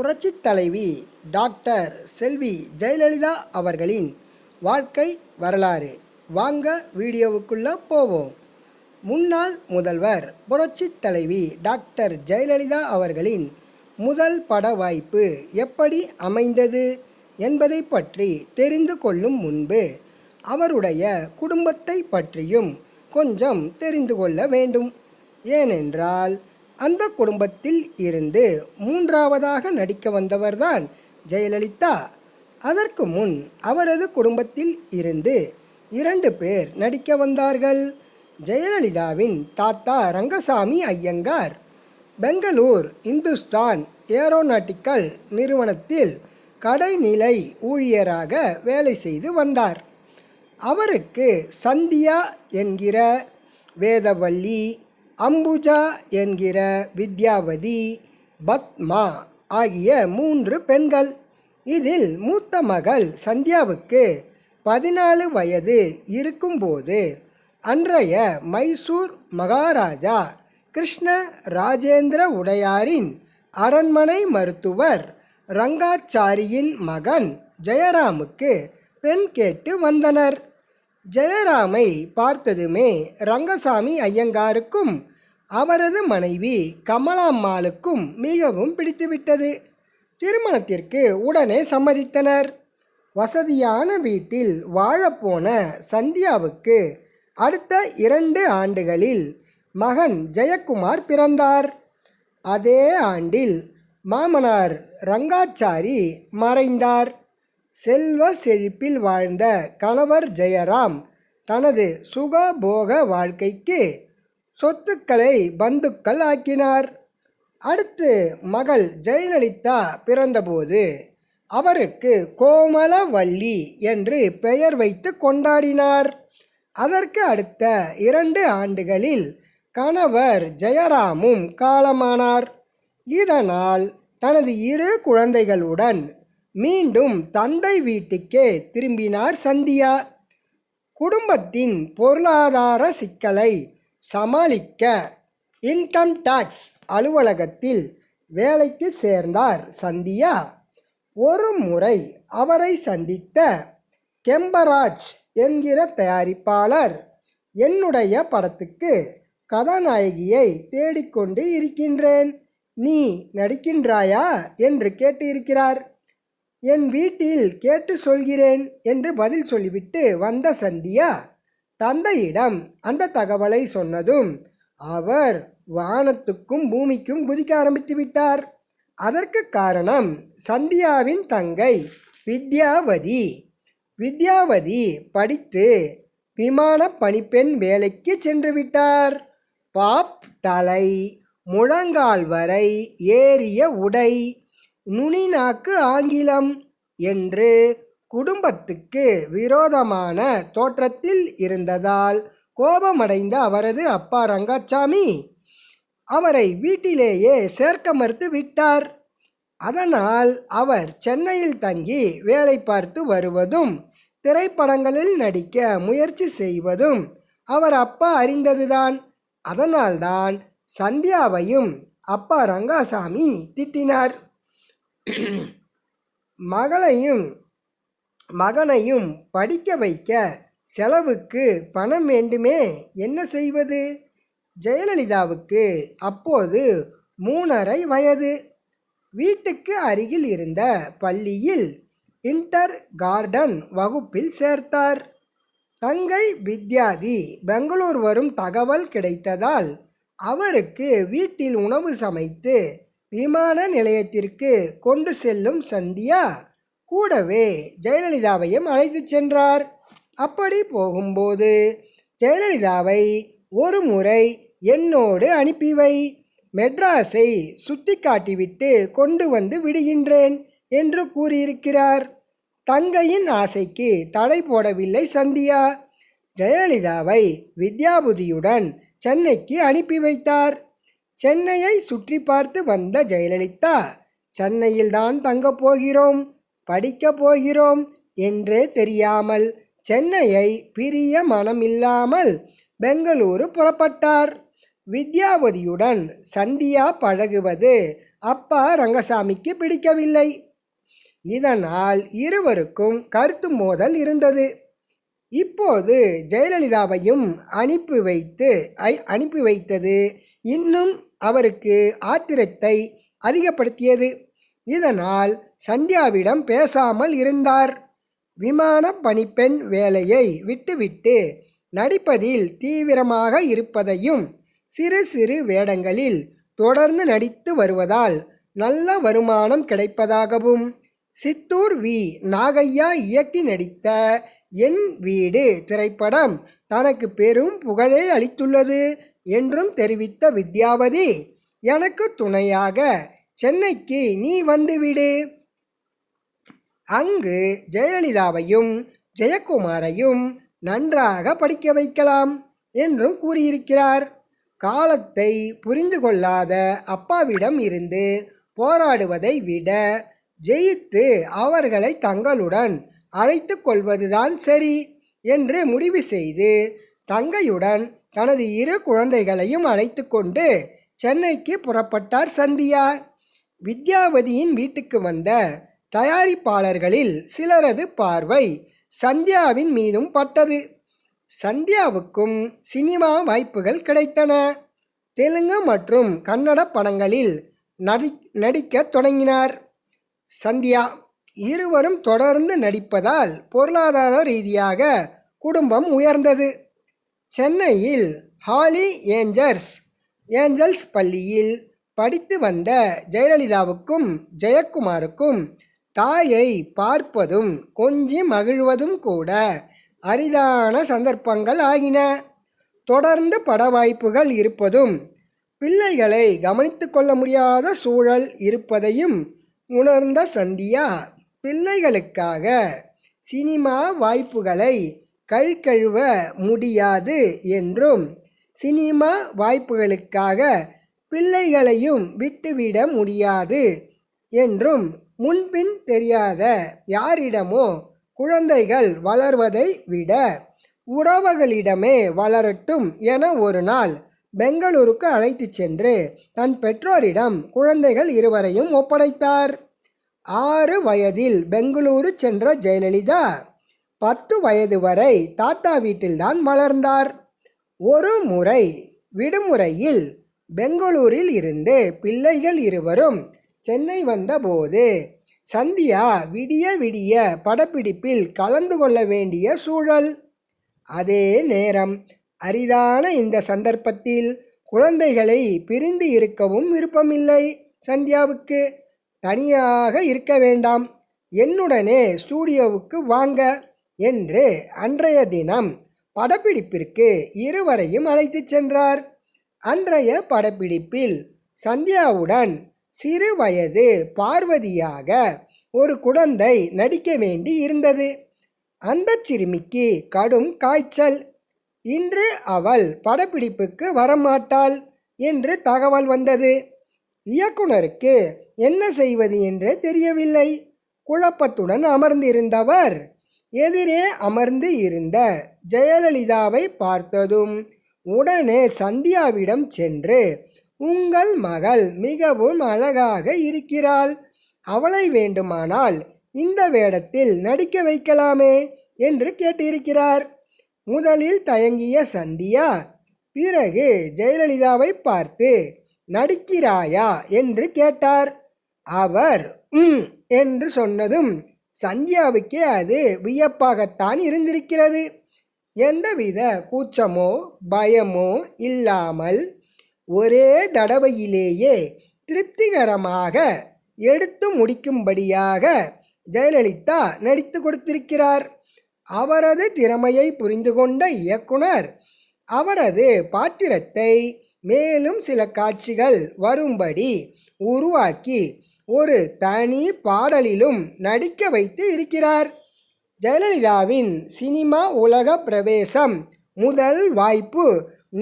புரட்சித் தலைவி டாக்டர் செல்வி ஜெயலலிதா அவர்களின் வாழ்க்கை வரலாறு. வாங்க வீடியோவுக்குள்ளே போவோம். முன்னாள் முதல்வர் புரட்சித் தலைவி டாக்டர் ஜெயலலிதா அவர்களின் முதல் பட வாய்ப்பு எப்படி அமைந்தது என்பதை பற்றி தெரிந்து கொள்ளும் முன்பு அவருடைய குடும்பத்தை பற்றியும் கொஞ்சம் தெரிந்து கொள்ள வேண்டும். ஏனென்றால் அந்த குடும்பத்தில் இருந்து மூன்றாவதாக நடிக்க வந்தவர்தான் ஜெயலலிதா. அதற்கு முன் அவரது குடும்பத்தில் இருந்து 2 பேர் நடிக்க வந்தார்கள். ஜெயலலிதாவின் தாத்தா ரங்கசாமி ஐயங்கார் பெங்களூர் இந்துஸ்தான் ஏரோநாட்டிக்கல் நிறுவனத்தில் கடைநிலை ஊழியராக வேலை செய்து வந்தார். அவருக்கு சந்தியா என்கிற வேதவள்ளி, அம்புஜா என்கிற வித்யாவதி, பத்மா ஆகிய 3 பெண்கள். இதில் மூத்த மகள் சந்தியாவுக்கு 14 வயது இருக்கும்போது அன்றைய மைசூர் மகாராஜா கிருஷ்ண ராஜேந்திர உடையாரின் அரண்மனை மருத்துவர் ரங்காச்சாரியின் மகன் ஜெயராமுக்கு பெண் கேட்டு வந்தனர். ஜெயராமை பார்த்ததுமே ரங்கசாமி ஐயங்காருக்கும் அவரது மனைவி கமலாம்மாளுக்கும் மிகவும் பிடித்துவிட்டது. திருமணத்திற்கு உடனே சம்மதித்தனர். வசதியான வீட்டில் வாழப்போன சந்தியாவுக்கு அடுத்த 2 ஆண்டுகளில் மகன் ஜெயக்குமார் பிறந்தார். அதே ஆண்டில் மாமனார் ரங்காச்சாரி மறைந்தார். செல்வ செழிப்பில் வாழ்ந்த கணவர் ஜெயராம் தனது சுகபோக வாழ்க்கைக்கு சொத்துக்களை பந்துக்கள் ஆக்கினார். அடுத்து மகள் ஜெயலலிதா பிறந்தபோது அவருக்கு கோமலவள்ளி என்று பெயர் வைத்து கொண்டாடினார். அதற்கு அடுத்த 2 ஆண்டுகளில் கணவர் ஜெயராமும் காலமானார். இதனால் தனது 2 குழந்தைகளுடன் மீண்டும் தந்தை வீட்டுக்கே திரும்பினார் சந்தியா. குடும்பத்தின் பொருளாதார சிக்கலை சமாளிக்க இன்கம் டாக்ஸ் அலுவலகத்தில் வேலைக்கு சேர்ந்தார் சந்தியா. ஒரு முறை அவரை சந்தித்த கெம்பராஜ் என்கிற தயாரிப்பாளர், என்னுடைய படத்துக்கு கதாநாயகியை தேடிக்கொண்டு இருக்கின்றேன், நீ நடிக்கின்றாயா என்று கேட்டிருக்கிறார். என் வீட்டில் கேட்டு சொல்கிறேன் என்று பதில் சொல்லிவிட்டு வந்த சந்தியா தந்தையிடம் அந்த தகவலை சொன்னதும் அவர் வானத்துக்கும் பூமிக்கும் குதிக்க ஆரம்பித்து விட்டார். அதற்கு காரணம் சந்தியாவின் தங்கை வித்யாவதி. வித்யாவதி படித்து விமான பணிப்பெண் வேலைக்கு சென்று விட்டார். பாப் தலை, முழங்கால் வரை ஏறிய உடை, நுனிநாக்கு ஆங்கிலம் என்று குடும்பத்துக்கு விரோதமான தோற்றத்தில் இருந்ததால் கோபமடைந்த அவரது அப்பா ரங்காச்சாமி அவரை வீட்டிலேயே சேர்க்க மறுத்து விட்டார். அதனால் அவர் சென்னையில் தங்கி வேலை பார்த்து வருவதும் திரைப்படங்களில் நடிக்க முயற்சி செய்வதும் அவர் அப்பா அறிந்ததுதான். அதனால்தான் சந்தியாவையும் அப்பா ரங்காசாமி திட்டினார். மகனையும் படிக்க வைக்க செலவுக்கு பணம் வேண்டுமே, என்ன செய்வது? ஜெயலலிதாவுக்கு அப்போது 3½ வயது. வீட்டுக்கு அருகில் இருந்த பள்ளியில் இன்டர் கார்டன் வகுப்பில் சேர்த்தார். தங்கை வித்யாதி பெங்களூர் வரும் தகவல் கிடைத்ததால் அவருக்கு வீட்டில் உணவு சமைத்து விமான நிலையத்திற்கு கொண்டு செல்லும் சந்தியா கூடவே ஜெயலலிதாவையும் அழைத்து சென்றார். அப்படி போகும்போது ஜெயலலிதாவை ஒரு முறை என்னோடு அனுப்பி வை, மெட்ராஸை சுற்றி காட்டிவிட்டு கொண்டு வந்து விடுகின்றேன் என்று கூறியிருக்கிறார். தங்கையின் ஆசைக்கு தடை போடவில்லை சந்தியா. ஜெயலலிதாவை வித்யாபதியுடன் சென்னைக்கு அனுப்பி வைத்தார். சென்னையை சுற்றி பார்த்து வந்த ஜெயலலிதா, சென்னையில்தான் தங்கப் போகிறோம், படிக்கப் போகிறோம் என்றே தெரியாமல் சென்னையை பிரிய மனமில்லாமல் பெங்களூரு புறப்பட்டார். வித்யாவதியுடன் சந்தியா பழகுவது அப்பா ரங்கசாமிக்கு பிடிக்கவில்லை. இதனால் இருவருக்கும் கருத்து மோதல் இருந்தது. இப்போது ஜெயலலிதாவையும் அனுப்பி வைத்தது இன்னும் அவருக்கு ஆத்திரத்தை அதிகப்படுத்தியது. இதனால் சந்தியாவிடம் பேசாமல் இருந்தார். விமான பணிப்பெண் வேலையை விட்டுவிட்டு நடிப்பதில் தீவிரமாக இருப்பதையும் சிறு சிறு வேடங்களில் தொடர்ந்து நடித்து வருவதால் நல்ல வருமானம் கிடைப்பதாகவும் சித்தூர் வி. நாகையா இயக்கி நடித்த என் வீடு திரைப்படம் தனக்கு பெரும் புகழை அளித்துள்ளது என்றும் தெரிவித்த வித்யாவதி, எனக்கு துணையாக சென்னைக்கு நீ வந்துவிடு, அங்கு ஜெயலலிதாவையும் ஜெயக்குமாரையும் நன்றாக படிக்க வைக்கலாம் என்றும் கூறியிருக்கிறார். காலத்தை புரிந்து கொள்ளாத அப்பாவிடம் இருந்து போராடுவதை விட ஜெயித்து அவர்களை தங்களுடன் அழைத்து கொள்வதுதான் சரி என்று முடிவு செய்து தங்கையுடன் தனது 2 குழந்தைகளையும் அழைத்து கொண்டு சென்னைக்கு புறப்பட்டார் சந்தியா. வித்யாவதியின் வீட்டுக்கு வந்த தயாரிப்பாளர்களில் சிலரது பார்வை சந்தியாவின் மீதும் பட்டது. சந்தியாவுக்கும் சினிமா வாய்ப்புகள் கிடைத்தன. தெலுங்கு மற்றும் கன்னட படங்களில் நடிக்க தொடங்கினார் சந்தியா. இருவரும் தொடர்ந்து நடிப்பதால் பொருளாதார ரீதியாக குடும்பம் உயர்ந்தது. சென்னையில் ஹாலி ஏஞ்சல்ஸ் பள்ளியில் படித்து வந்த ஜெயலலிதாவுக்கும் ஜெயக்குமாருக்கும் தாயை பார்ப்பதும் கொஞ்சி மகிழ்வதும் கூட அரிதான சந்தர்ப்பங்கள் ஆகின. தொடர்ந்து பட வாய்ப்புகள் இருப்பதும் பிள்ளைகளை கவனித்து கொள்ள முடியாத சூழல் இருப்பதையும் உணர்ந்த சந்தியா பிள்ளைகளுக்காக சினிமா வாய்ப்புகளை கழுவ முடியாது என்றும் சினிமா வாய்ப்புகளுக்காக பிள்ளைகளையும் விட்டுவிட முடியாது என்றும் முன்பின் தெரியாத யாரிடமோ குழந்தைகள் வளர்வதை விட உறவுகளிடமே வளரட்டும் என ஒரு நாள் பெங்களூருக்கு அழைத்து சென்று தன் பெற்றோரிடம் குழந்தைகள் இருவரையும் ஒப்படைத்தார். 6 வயதில் பெங்களூரு சென்ற ஜெயலலிதா 10 வயது வரை தாத்தா வீட்டில்தான் வளர்ந்தார். ஒரு முறை விடுமுறையில் பெங்களூரில் இருந்து பிள்ளைகள் இருவரும் சென்னை வந்தபோது சந்தியா விடிய விடிய படப்பிடிப்பில் கலந்து கொள்ள வேண்டிய சூழல். அதே நேரம் அரிதான இந்த சந்தர்ப்பத்தில் குழந்தைகளை பிரிந்து இருக்கவும் விருப்பமில்லை சந்தியாவுக்கு. தனியாக இருக்க வேண்டாம், என்னுடனே ஸ்டூடியோவுக்கு வாங்க என்று அன்றைய தினம் படப்பிடிப்பிற்கு இருவரையும் அழைத்து சென்றார். அன்றைய படப்பிடிப்பில் சந்தியாவுடன் சிறு வயது பார்வதியாக ஒரு குழந்தை நடிக்க வேண்டி இருந்தது. அந்த சிறுமிக்கு கடும் காய்ச்சல். இன்று அவள் படப்பிடிப்புக்கு வரமாட்டாள் என்று தகவல் வந்தது. இயக்குனருக்கு என்ன செய்வது என்று தெரியவில்லை. குழப்பத்துடன் அமர்ந்திருந்தவர் எதிரே அமர்ந்து இருந்த ஜெயலலிதாவை பார்த்ததும் உடனே சந்தியாவிடம் சென்று, உங்கள் மகள் மிகவும் அழகாக இருக்கிறாள், அவளை வேண்டுமானால் இந்த வேடத்தில் நடிக்க வைக்கலாமே என்று கேட்டிருக்கிறார். முதலில் தயங்கிய சந்தியா பிறகு ஜெயலலிதாவை பார்த்து நடிக்கிறாயா என்று கேட்டார். அவர் என்று சொன்னதும் சந்தியாவுக்கே அது வியப்பாகத்தான் இருந்திருக்கிறது. எந்தவித கூச்சமோ பயமோ இல்லாமல் ஒரே தடவையிலேயே திருப்திகரமாக எடுத்து முடிக்கும்படியாக ஜெயலலிதா நடித்து கொடுத்திருக்கிறார். அவரது திறமையை புரிந்து கொண்ட இயக்குனர் அவரது பாத்திரத்தை மேலும் சில காட்சிகள் வரும்படி உருவாக்கி ஒரு தனி பாடலிலும் நடிக்க வைத்து இருக்கிறார். ஜெயலலிதாவின் சினிமா உலக பிரவேசம் முதல் வாய்ப்பு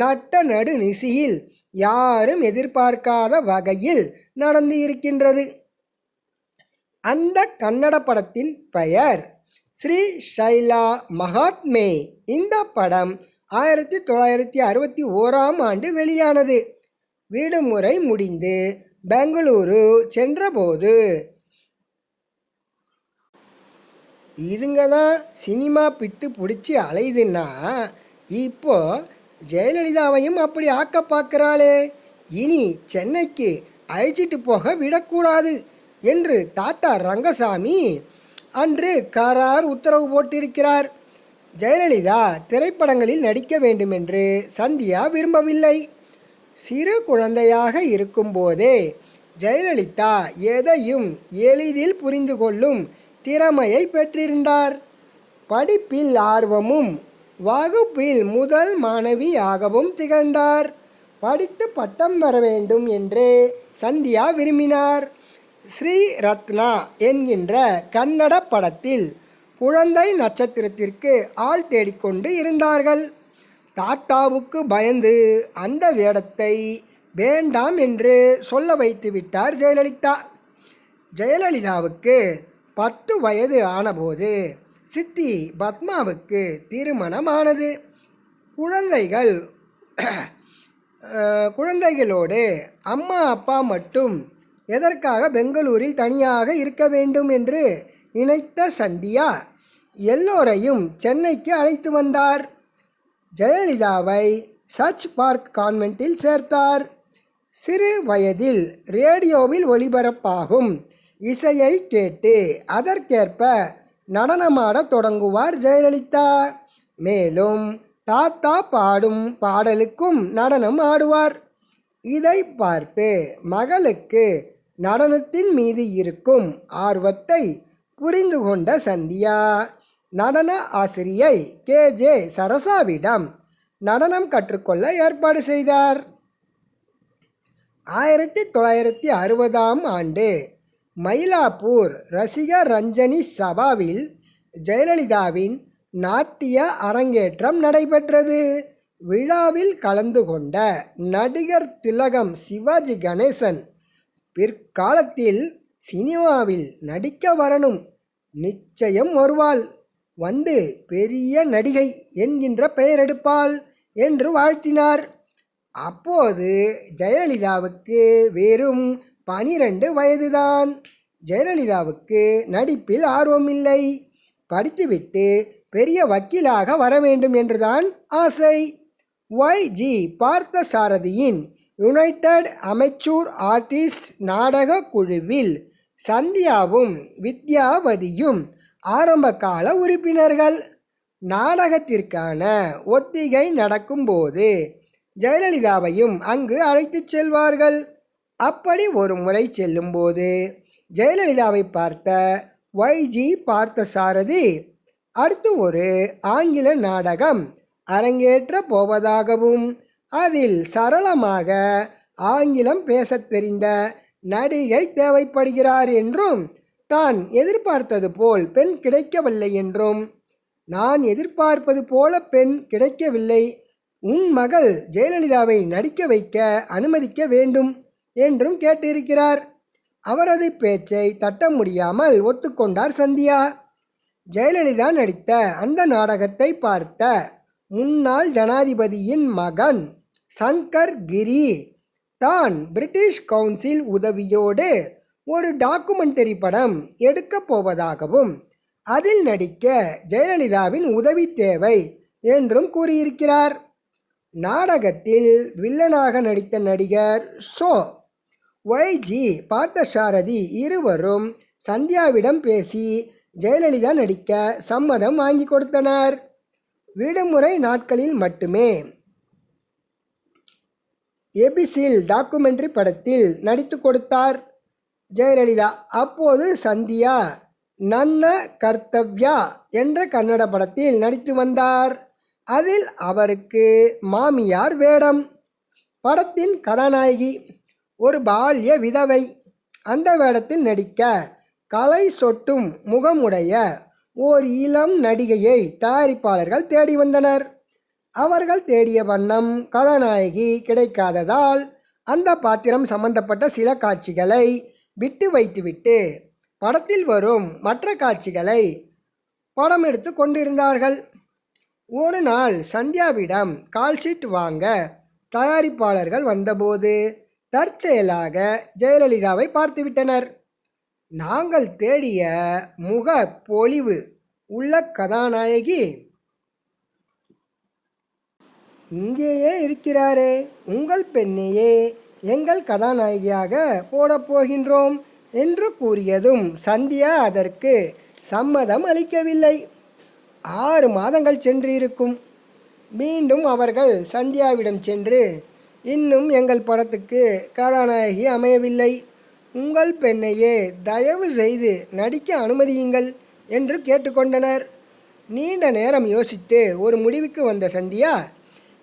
நட்ட நடு நிசியில் யாரும் எதிர்பார்க்காத வகையில் நடந்து இருக்கின்றது. அந்த கன்னட படத்தின் பெயர் ஸ்ரீ ஷைலா மகாத்மே. இந்த படம் 1961 வெளியானது. விடுமுறை முடிந்து பெங்களூரு சென்றபோது இதுங்க தான் சினிமா பித்து பிடிச்சி அலையுதுன்னா இப்போ ஜெயலலிதாவையும் அப்படி ஆக்க பார்க்குறாளே, இனி சென்னைக்கு அழைச்சிட்டு போக விடக்கூடாது என்று தாத்தா ரங்கசாமி அன்று கரார் உத்தரவு போட்டிருக்கிறார். ஜெயலலிதா திரைப்படங்களில் நடிக்க வேண்டுமென்று சந்தியா விரும்பவில்லை. சிறு குழந்தையாக இருக்கும்போதே ஜெயலலிதா எதையும் எளிதில் புரிந்து கொள்ளும் திறமையை பெற்றிருந்தார். படிப்பில் ஆர்வமும் வகுப்பில் முதல் மாணவியாகவும் திகழ்ந்தார். படித்து பட்டம் வர வேண்டும் என்று சந்தியா விரும்பினார். ஸ்ரீ ரத்னா என்கின்ற கன்னட படத்தில் குழந்தை நட்சத்திரத்திற்கு ஆள் தேடிக்கொண்டு இருந்தார்கள். தாத்தாவுக்கு பயந்து அந்த வேடத்தை வேண்டாம் என்று சொல்ல வைத்து விட்டார் ஜெயலலிதா. ஜெயலலிதாவுக்கு 10 வயது ஆனபோது சித்தி பத்மாவுக்கு திருமணமானது. குழந்தைகளோடு அம்மா அப்பா மட்டும் எதற்காக பெங்களூரில் தனியாக இருக்க வேண்டும் என்று நினைத்த சந்தியா எல்லோரையும் சென்னைக்கு அழைத்து வந்தார். ஜெயலலிதாவை சர்ச் பார்க் கான்வென்ட்டில் சேர்த்தார். சிறு வயதில் ரேடியோவில் ஒளிபரப்பாகும் இசையை கேட்டு அதற்கேற்ப நடனமாடத் தொடங்குவார் ஜெயலலிதா. மேலும் தாத்தா பாடும் பாடலுக்கும் நடனம் ஆடுவார். இதை பார்த்து மகளுக்கு நடனத்தின் மீது இருக்கும் ஆர்வத்தை புரிந்து கொண்ட சந்தியா நடன ஆசிரியை KJ சரசாவிடம் நடனம் கற்றுக்கொள்ள ஏற்பாடு செய்தார். 1960ஆம் ஆண்டு மயிலாப்பூர் ரசிக ரஞ்சனி சபாவில் ஜெயலலிதாவின் நாட்டிய அரங்கேற்றம் நடைபெற்றது. விழாவில் கலந்து கொண்ட நடிகர் திலகம் சிவாஜி கணேசன், பிற்காலத்தில் சினிமாவில் நடிக்க வரணும், நிச்சயம் வருவாள், வந்து பெரிய நடிகை என்கின்ற பெயர் எடுப்பாள் என்று வாழ்த்தினார். அப்போது ஜெயலலிதாவுக்கு வெறும் 12 வயதுதான். ஜெயலலிதாவுக்கு நடிப்பில் ஆர்வமில்லை. படித்துவிட்டு பெரிய வக்கீலாக வர வேண்டும் என்றுதான் ஆசை. YG பார்த்தசாரதியின் யுனைடெட் அமெச்சூர் ஆர்டிஸ்ட் நாடக குழுவில் சந்தியாவும் வித்யாவதியும் ஆரம்பகால உறுப்பினர்கள். நாடகத்திற்கான ஒத்திகை நடக்கும்போது ஜெயலலிதாவையும் அங்கு அழைத்துச் செல்வார்கள். அப்படி ஒரு முறை செல்லும்போது ஜெயலலிதாவை பார்த்த YG பார்த்தசாரதி அடுத்து ஒரு ஆங்கில நாடகம் அரங்கேற்ற போவதாகவும் அதில் சரளமாக ஆங்கிலம் பேசத் தெரிந்த நடிகை தேவைப்படுகிறார் என்றும், தான் எதிர்பார்த்தது போல் பெண் கிடைக்கவில்லை என்றும், நான் எதிர்பார்ப்பது போல பெண் கிடைக்கவில்லை, உன் மகள் ஜெயலலிதாவை நடிக்க வைக்க அனுமதிக்க வேண்டும் என்றும் கேட்டிருக்கிறார். அவரது பேச்சை தட்ட முடியாமல் ஒத்துக்கொண்டார் சந்தியா. ஜெயலலிதா நடித்த அந்த நாடகத்தை பார்த்த முன்னாள் ஜனாதிபதியின் மகன் சங்கர் கிரி தான் பிரிட்டிஷ் கவுன்சில் உதவியோடு ஒரு டாக்குமெண்டரி படம் எடுக்கப் போவதாகவும் அதில் நடிக்க ஜெயலலிதாவின் உதவி தேவை என்றும் கூறியிருக்கிறார். நாடகத்தில் வில்லனாக நடித்த நடிகர் YG பார்த்தசாரதி இருவரும் சந்தியாவிடம் பேசி ஜெயலலிதா நடிக்க சம்மதம் வாங்கி கொடுத்தனர். விடுமுறை நாட்களில் மட்டுமே எபிசில் டாக்குமெண்ட்ரி படத்தில் நடித்து கொடுத்தார் ஜெயலலிதா. அப்போது சந்தியா நன்ன கர்த்தவ்யா என்ற கன்னட படத்தில் நடித்து வந்தார். அதில் அவருக்கு மாமியார் வேடம். படத்தின் கதாநாயகி ஒரு பால்ய விதவை. அந்த வேடத்தில் நடிக்க கலை சொட்டும் முகமுடைய ஓர் இளம் நடிகையை தயாரிப்பாளர்கள் தேடி வந்தனர். அவர்கள் தேடிய வண்ணம் கதாநாயகி கிடைக்காததால் அந்த பாத்திரம் சம்பந்தப்பட்ட சில காட்சிகளை விட்டு வைத்துவிட்டு படத்தில் வரும் மற்ற காட்சிகளை படம் எடுத்து கொண்டிருந்தார்கள். ஒரு நாள் சந்தியாவிடம் கால்ஷீட் வாங்க தயாரிப்பாளர்கள் வந்தபோது தற்செயலாக ஜெயலலிதாவை பார்த்துவிட்டனர். நாங்கள் தேடிய முக பொலிவு உள்ள கதாநாயகி இங்கேயே இருக்கிறாரே, உங்கள் பெண்ணையே எங்கள் கதாநாயகியாக போடப் போகின்றோம் என்று கூறியதும் சந்தியா அதற்கு சம்மதம் அளிக்கவில்லை. 6 மாதங்கள் சென்றிருக்கும். மீண்டும் அவர்கள் சந்தியாவிடம் சென்று, இன்னும் எங்கள் படத்துக்கு கதாநாயகி அமையவில்லை, உங்கள் பெண்ணையே தயவு செய்து நடிக்க அனுமதியுங்கள் என்று கேட்டுக்கொண்டனர். நீண்ட நேரம் யோசித்து ஒரு முடிவுக்கு வந்த சந்தியா,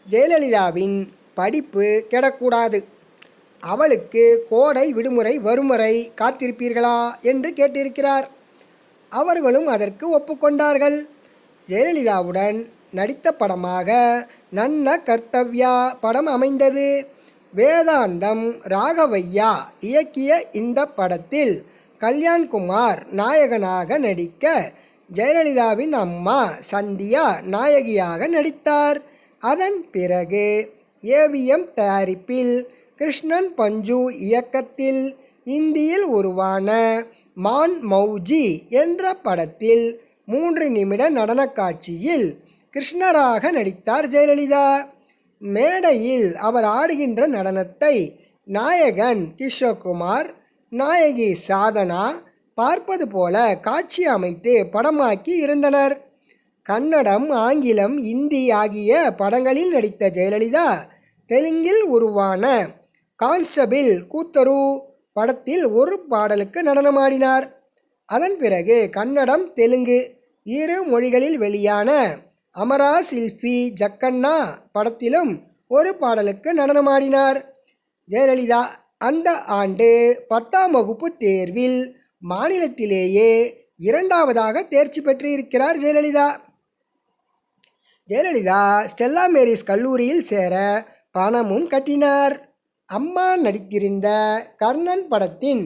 ஜெயலலிதாவின் படிப்பு கெடக்கூடாது, அவளுக்கு கோடை விடுமுறை வரும் வரை காத்திருப்பீர்களா என்று கேட்டிருக்கிறார். அவர்களும் அதற்கு ஒப்புக்கொண்டார்கள். ஜெயலலிதாவுடன் நடித்த படமாக நன்ன கர்த்தவ்யா படம் அமைந்தது. வேதாந்தம் ராகவையா இயக்கிய இந்த படத்தில் கல்யாண்குமார் நாயகனாக நடிக்க, ஜெயலலிதாவின் அம்மா சந்தியா நாயகியாக நடித்தார். அதன் பிறகு ஏவிஎம் தயாரிப்பில் கிருஷ்ணன் பஞ்சு இயக்கத்தில் இந்தியில் உருவான மான் மௌஜி என்ற படத்தில் 3 நிமிட நடன காட்சியில் கிருஷ்ணராக நடித்தார் ஜெயலலிதா. மேடையில் அவர் ஆடுகின்ற நடனத்தை நாயகன் கிஷோர்குமார், நாயகி சாதனா பார்ப்பது போல காட்சி அமைத்து படமாக்கி இருந்தனர். கன்னடம், ஆங்கிலம், இந்தி ஆகிய படங்களில் நடித்த ஜெயலலிதா தெலுங்கில் உருவான கான்ஸ்டபிள் கூத்தரு படத்தில் ஒரு பாடலுக்கு நடனமாடினார். அதன் பிறகு கன்னடம், தெலுங்கு 2 மொழிகளில் வெளியான அமரா சில்பி ஜக்கண்ணா படத்திலும் ஒரு பாடலுக்கு நடனமாடினார். ஜெயலலிதா அந்த ஆண்டு 10ஆம் வகுப்பு தேர்வில் மாநிலத்திலேயே 2வதாக தேர்ச்சி பெற்றிருக்கிறார் ஜெயலலிதா. ஜெயலலிதா ஸ்டெல்லா மேரிஸ் கல்லூரியில் சேர பணமும் கட்டினார். அம்மா நடித்திருந்த கர்ணன் படத்தின்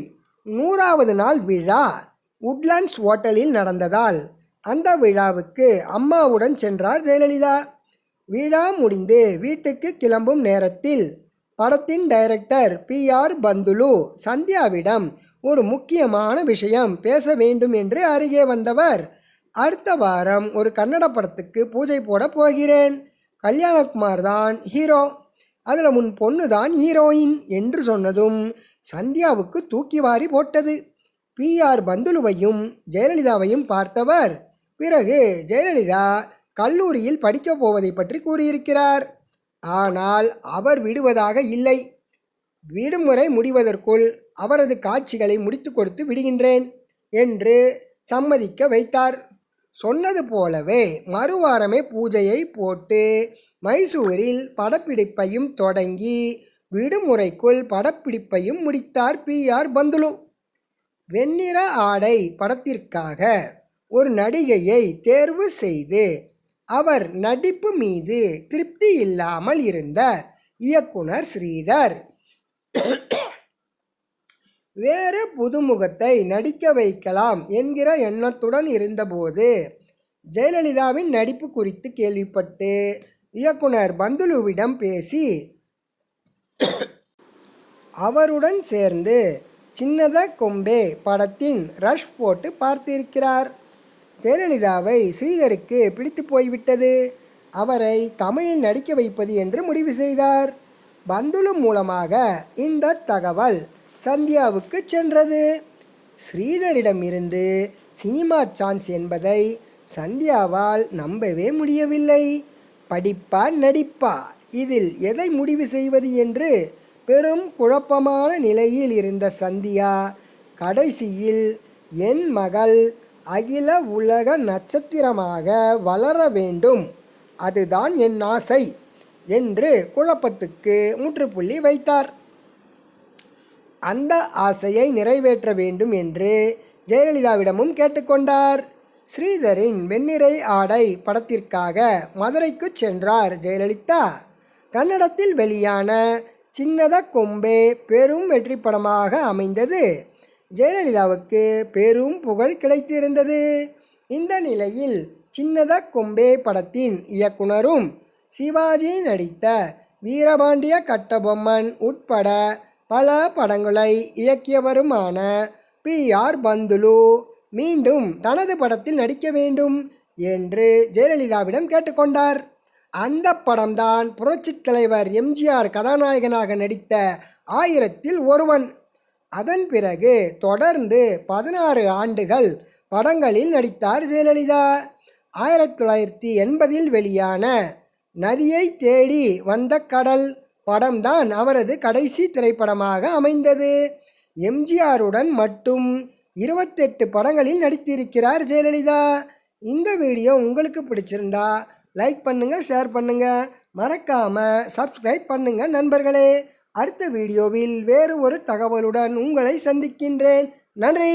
100வது நாள் விழா உட்லண்ட்ஸ் ஹோட்டலில் நடந்ததால் அந்த விழாவுக்கு அம்மாவுடன் சென்றார் ஜெயலலிதா. விழா முடிந்து வீட்டுக்கு கிளம்பும் நேரத்தில் படத்தின் டைரக்டர் PR பந்துலு சந்தியாவிடம் ஒரு முக்கியமான விஷயம் பேச வேண்டும் என்று அருகே வந்தவர், அடுத்த வாரம் ஒரு கன்னட படத்துக்கு பூஜை போட போகிறேன், கல்யாணகுமார் தான் ஹீரோ, அதில் உன் பொண்ணு தான் ஹீரோயின் என்று சொன்னதும் சந்தியாவுக்கு தூக்கி வாரி போட்டது. PR பந்துலுவையும் ஜெயலலிதாவையும் பார்த்தவர் பிறகு ஜெயலலிதா கல்லூரியில் படிக்கப் போவதை பற்றி கூறியிருக்கிறார். ஆனால் அவர் விடுவதாக இல்லை. விடுமுறை முடிவதற்குள் அவரது காட்சிகளை முடித்து கொடுத்து விடுகின்றேன் என்று சம்மதிக்க வைத்தார். சொன்னது போலவே மறுவாரமே பூஜையை போட்டு மைசூரில் படப்பிடிப்பையும் தொடங்கி விடுமுறைக்குள் படப்பிடிப்பையும் முடித்தார் PR பந்துலு. வெண்ணிற ஆடை படத்திற்காக ஒரு நடிகையை தேர்வு செய்து அவர் நடிப்பு மீது திருப்தி இல்லாமல் இருந்த இயக்குனர் ஸ்ரீதர் வேறு புதுமுகத்தை நடிக்க வைக்கலாம் என்கிற எண்ணத்துடன் இருந்தபோது ஜெயலலிதாவின் நடிப்பு குறித்து கேள்விப்பட்டு இயக்குனர் பந்துலுவிடம் பேசி அவருடன் சேர்ந்து சின்னத கொம்பே படத்தின் ரஷ் போட்டு பார்த்திருக்கிறார். ஜெயலலிதாவை ஸ்ரீதருக்கு பிடித்து போய்விட்டது. அவரை தமிழில் நடிக்க வைப்பது என்று முடிவு செய்தார். பந்துலு மூலமாக இந்த தகவல் சந்தியாவுக்கு சென்றது. ஸ்ரீதரிடமிருந்து சினிமா சான்ஸ் என்பதை சந்தியாவால் நம்பவே முடியவில்லை. படிப்பா நடிப்பா, இதில் எதை முடிவு செய்வது என்று பெரும் குழப்பமான நிலையில் இருந்த சந்தியா கடைசியில் என் மகள் அகில உலக நட்சத்திரமாக வளர வேண்டும், அதுதான் என் ஆசை என்று குழப்பத்துக்கு முற்றுப்புள்ளி வைத்தார். அந்த ஆசையை நிறைவேற்ற வேண்டும் என்று ஜெயலலிதாவிடமும் கேட்டுக்கொண்டார். ஸ்ரீதரின் வெண்ணிறை ஆடை படத்திற்காக மதுரைக்கு சென்றார் ஜெயலலிதா. கன்னடத்தில் வெளியான சின்னத கொம்பே பெரும் வெற்றி படமாக அமைந்தது. ஜெயலலிதாவுக்கு பெரும் புகழ் கிடைத்திருந்தது. இந்த நிலையில் சின்னத கொம்பே படத்தின் இயக்குனரும் சிவாஜி நடித்த வீரபாண்டிய கட்டபொம்மன் உட்பட பல படங்களை இயக்கியவருமான PR பந்துலு மீண்டும் தனது படத்தில் நடிக்க வேண்டும் என்று ஜெயலலிதாவிடம் கேட்டுக்கொண்டார். அந்த படம்தான் புரட்சித் தலைவர் MGR கதாநாயகனாக நடித்த 1000ல் ஒருவன். அதன் பிறகு தொடர்ந்து 16 ஆண்டுகள் படங்களில் நடித்தார் ஜெயலலிதா. 1980ல் வெளியான நதியை தேடி வந்த கடல் படம்தான் அவரது கடைசி திரைப்படமாக அமைந்தது. MGRவுடன் மட்டும் 28 படங்களில் நடித்திருக்கிறார் ஜெயலலிதா. இந்த வீடியோ உங்களுக்கு பிடிச்சிருந்தா லைக் பண்ணுங்கள், ஷேர் பண்ணுங்கள், மறக்காமல் சப்ஸ்கிரைப் பண்ணுங்கள் நண்பர்களே. அடுத்த வீடியோவில் வேறு ஒரு தகவலுடன் உங்களை சந்திக்கின்றேன். நன்றி.